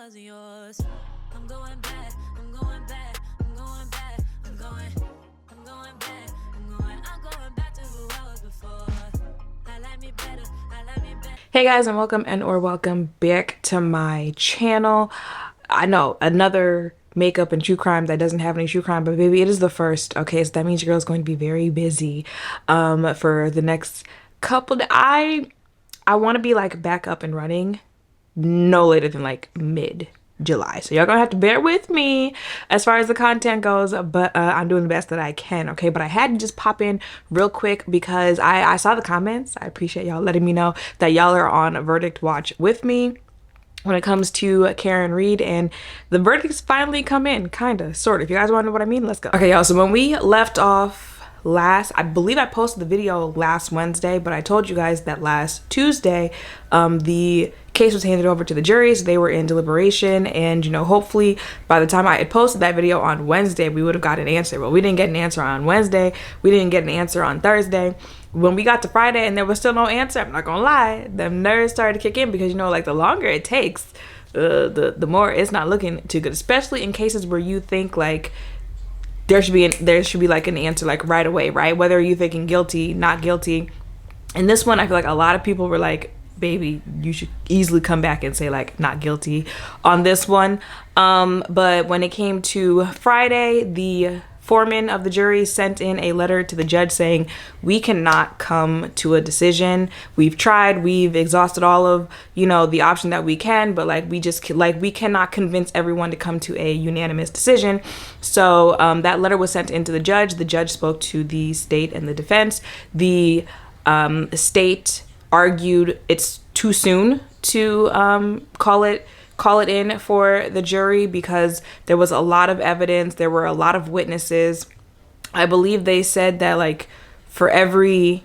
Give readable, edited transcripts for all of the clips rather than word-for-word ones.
wasn't yours. I'm going back, I'm going back, I'm going back, I'm going back, I'm going back to who I was before. I like me better, I like me better. Hey guys, and welcome back to my channel. I know, another makeup and true crime that doesn't have any true crime, but baby, it is the first. Okay, so that means your girl's going to be very busy for the next I want to be like back up and running no later than like mid-July. So y'all gonna have to bear with me as far as the content goes, but I'm doing the best that I can, okay? But I had to just pop in real quick because I saw the comments. I appreciate y'all letting me know that y'all are on verdict watch with me when it comes to Karen Reed, and the verdicts finally come in, kinda, sort of. If you guys want to know what I mean, let's go. Okay, y'all, so when we left off I believe I posted the video last Wednesday, but I told you guys that last Tuesday, the case was handed over to the juries. They were in deliberation, and hopefully by the time I had posted that video on Wednesday, we would have got an answer. Well, we didn't get an answer on Wednesday. We didn't get an answer on Thursday. When we got to Friday and there was still no answer, I'm not gonna lie, the nerves started to kick in because like the longer it takes, the more it's not looking too good, especially in cases where you think like there should be like an answer like right away, right? Whether you're thinking guilty, not guilty. In this one, I feel like a lot of people were like, baby, you should easily come back and say like not guilty on this one. But when it came to Friday, the foreman of the jury sent in a letter to the judge saying, we cannot come to a decision. We've tried, we've exhausted all of, the option that we can, but we cannot convince everyone to come to a unanimous decision. So that letter was sent in to the judge. The judge spoke to the state and the defense. The state argued it's too soon to call it in for the jury because there was a lot of evidence. There were a lot of witnesses. I believe they said that like for every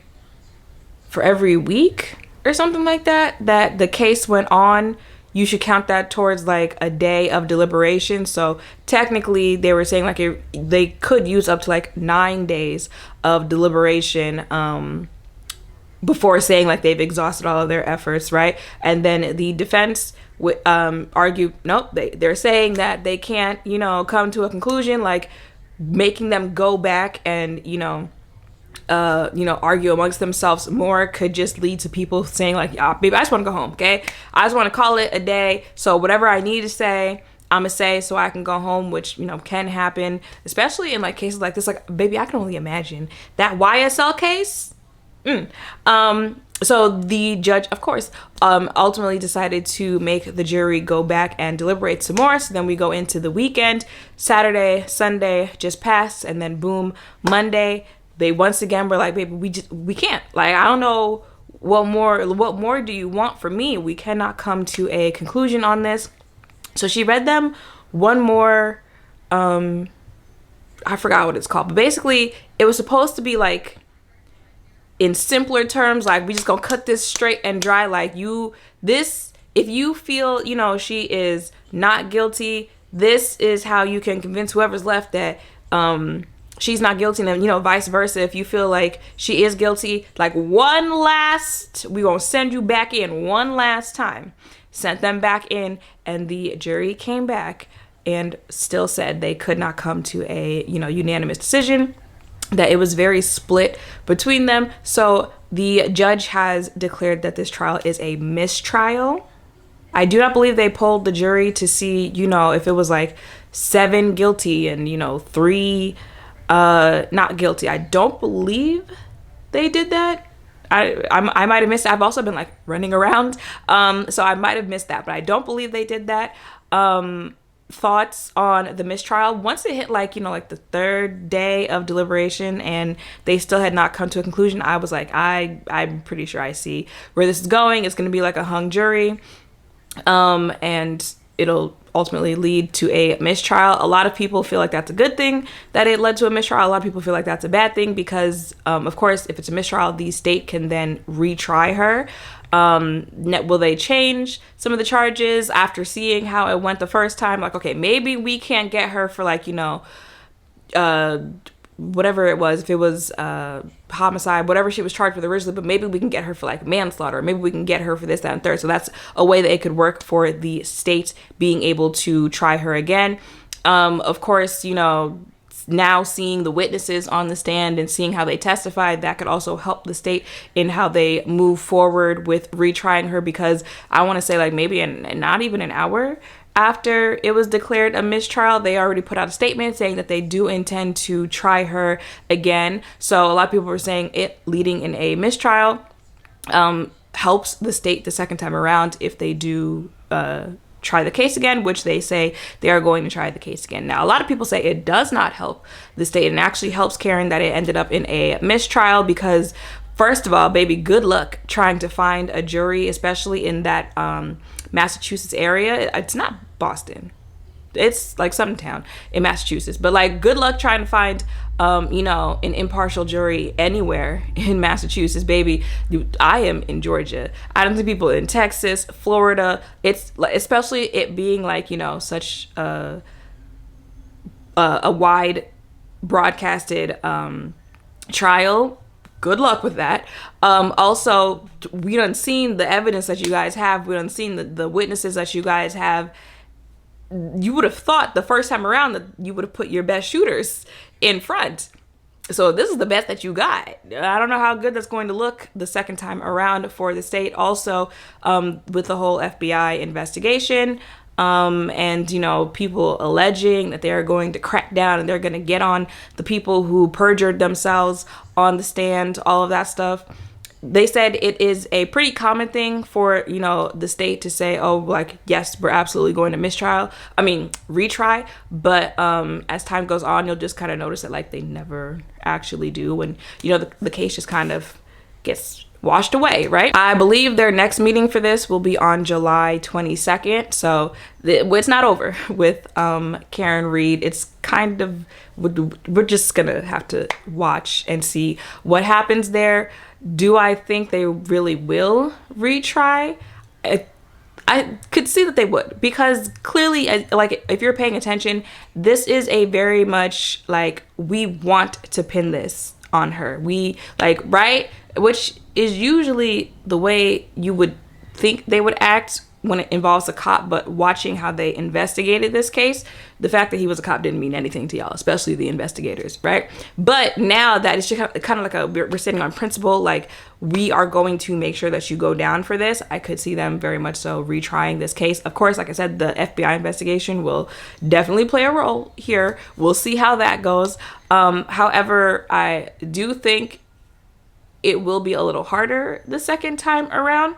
week or something like that the case went on, you should count that towards like a day of deliberation. So technically they were saying like they could use up to like 9 days of deliberation before saying like they've exhausted all of their efforts, right? And then the defense argue nope, they're saying that they can't come to a conclusion, like making them go back and argue amongst themselves more could just lead to people saying like, yeah, baby, I just want to go home, okay? I just want to call it a day, so whatever I need to say, I'm gonna say so I can go home, which can happen, especially in like cases like this. Like, baby, I can only imagine that YSL case. So the judge, of course, ultimately decided to make the jury go back and deliberate some more. So then we go into the weekend. Saturday, Sunday just passed, and then boom, Monday, they once again were like, baby, we can't. Like, I don't know what more do you want from me? We cannot come to a conclusion on this. So she read them one more, I forgot what it's called, but basically it was supposed to be like, in simpler terms, like we just gonna cut this straight and dry. Like if you feel she is not guilty, this is how you can convince whoever's left that she's not guilty, and then vice versa. If you feel like she is guilty, like we gonna send you back in one last time. Sent them back in, and the jury came back and still said they could not come to a unanimous decision, that it was very split between them. So the judge has declared that this trial is a mistrial. I do not believe they polled the jury to see, if it was like 7 guilty and, 3 not guilty. I don't believe they did that. I might have missed it. I've also been like running around. So I might have missed that, but I don't believe they did that. Thoughts on the mistrial? Once it hit like the 3rd day of deliberation and they still had not come to a conclusion, I was like, I'm pretty sure I see where this is going. It's going to be like a hung jury, and it'll ultimately lead to a mistrial. A lot of people feel like that's a good thing that it led to a mistrial. A lot of people feel like that's a bad thing because of course if it's a mistrial, the state can then retry her. Will they change some of the charges after seeing how it went the first time? Like, okay, maybe we can't get her for like whatever it was, if it was homicide, whatever she was charged with originally, but maybe we can get her for like manslaughter, maybe we can get her for this, that, and third. So that's a way that it could work for the state being able to try her again. Of course, you know, now seeing the witnesses on the stand and seeing how they testified, that could also help the state in how they move forward with retrying her, because I want to say like maybe not even an hour after it was declared a mistrial, they already put out a statement saying that they do intend to try her again. So a lot of people were saying it leading in a mistrial helps the state the second time around if they do try the case again, which they say they are going to try the case again. Now, a lot of people say it does not help the state, and actually helps Karen that it ended up in a mistrial, because first of all, baby, good luck trying to find a jury, especially in that Massachusetts area. It's not Boston. It's like some town in Massachusetts, but like good luck trying to find you know, an impartial jury anywhere in Massachusetts, baby. I am in Georgia. I don't think people in Texas, Florida, it's especially it being like, you know, such a wide broadcasted trial. Good luck with that. Also, we done seen the evidence that you guys have. We done seen the witnesses that you guys have. You would have thought the first time around that you would have put your best shooters in front. So this is the best that you got. I don't know how good that's going to look the second time around for the state. Also, with the whole FBI investigation, and, you know, people alleging that they're going to crack down and they're going to get on the people who perjured themselves on the stand, all of that stuff. They said it is a pretty common thing for, you know, the state to say, oh, like, yes, we're absolutely going to retry. But as time goes on, you'll just kind of notice that, like, they never actually do. And, you know, the case just kind of gets washed away, right? I believe their next meeting for this will be on July 22nd. So it's not over with Karen Read. It's kind of, we're just gonna have to watch and see what happens there. Do I think they really will retry? I could see that they would, because clearly, like, if you're paying attention, this is a very much like, we want to pin this on her. We like, right? Which is usually the way you would think they would act when it involves a cop, but watching how they investigated this case, the fact that he was a cop didn't mean anything to y'all, especially the investigators, right? But now that it's just kind of like we're sitting on principle, like, we are going to make sure that you go down for this. I could see them very much so retrying this case. Of course, like I said, the FBI investigation will definitely play a role here. We'll see how that goes. However, I do think it will be a little harder the second time around.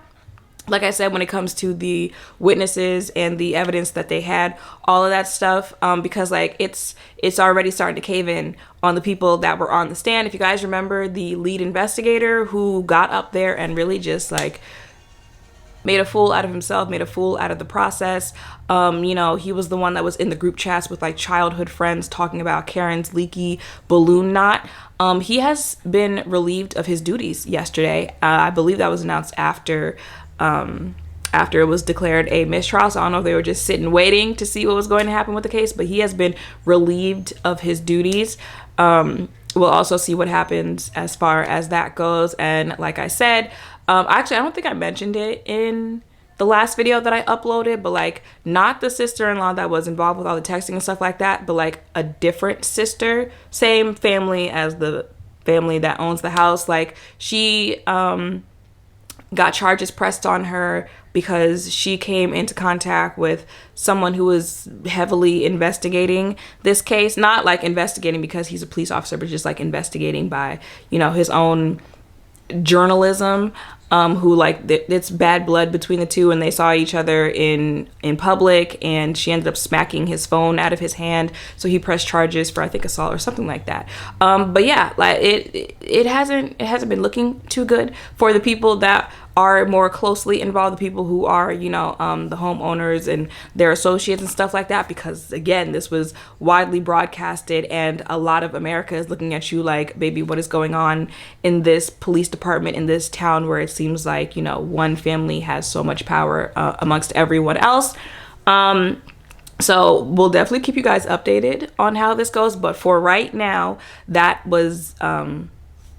Like I said, when it comes to the witnesses and the evidence that they had, all of that stuff, because like it's already starting to cave in on the people that were on the stand. If you guys remember the lead investigator who got up there and really just like made a fool out of himself, made a fool out of the process. You know, he was the one that was in the group chats with like childhood friends talking about Karen's leaky balloon knot. He has been relieved of his duties yesterday. I believe that was announced after it was declared a mistrial. So I don't know if they were just sitting waiting to see what was going to happen with the case, but he has been relieved of his duties. We'll also see what happens as far as that goes. And like I said, actually, I don't think I mentioned it in the last video that I uploaded, but like not the sister-in-law that was involved with all the texting and stuff like that, but like a different sister, same family as the family that owns the house. Like she got charges pressed on her because she came into contact with someone who was heavily investigating this case. Not like investigating because he's a police officer, but just like investigating by, you know, his own journalism, who like it's bad blood between the two, and they saw each other in public, and she ended up smacking his phone out of his hand, so he pressed charges for I think assault or something like that. But yeah, like it hasn't been looking too good for the people that are more closely involved, the people who are, you know, the homeowners and their associates and stuff like that, because again, this was widely broadcasted and a lot of America is looking at you like, baby, what is going on in this police department in this town where it seems like, you know, one family has so much power amongst everyone else. So we'll definitely keep you guys updated on how this goes. But for right now, that was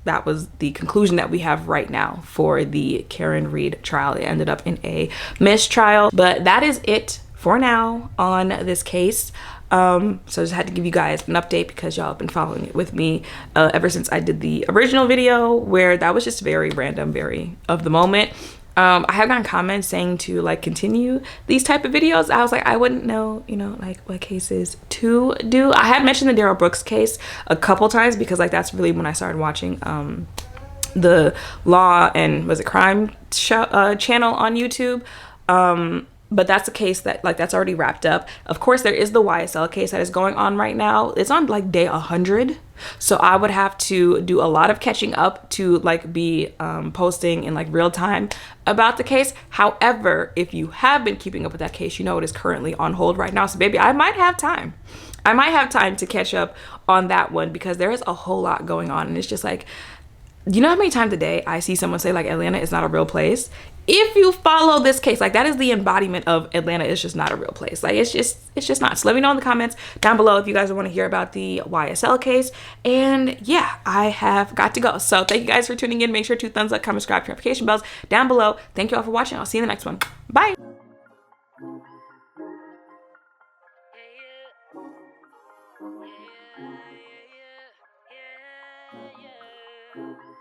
the conclusion that we have right now for the Karen Reed trial. It ended up in a mistrial, but that is it for now on this case. So I just had to give you guys an update because y'all have been following it with me ever since I did the original video, where that was just very random, very of the moment. I have gotten comments saying to like continue these type of videos. I was like, I wouldn't know, you know, like what cases to do. I had mentioned the Darrell Brooks case a couple times because like that's really when I started watching the Law and was it Crime channel on YouTube. But that's a case that like that's already wrapped up. Of course, there is the YSL case that is going on right now. It's on like day 100. So I would have to do a lot of catching up to like be posting in like real time about the case. However, if you have been keeping up with that case, you know it is currently on hold right now. So baby, I might have time. I might have time to catch up on that one because there is a whole lot going on. And it's just like, you know how many times a day I see someone say like Atlanta is not a real place? If you follow this case, like that is the embodiment of Atlanta is just not a real place. Like it's just not. So let me know in the comments down below if you guys want to hear about the YSL case. And yeah, I have got to go. So thank you guys for tuning in. Make sure to thumbs up, comment, subscribe, turn notification bells down below. Thank you all for watching. I'll see you in the next one. Bye. Yeah, yeah, yeah, yeah, yeah.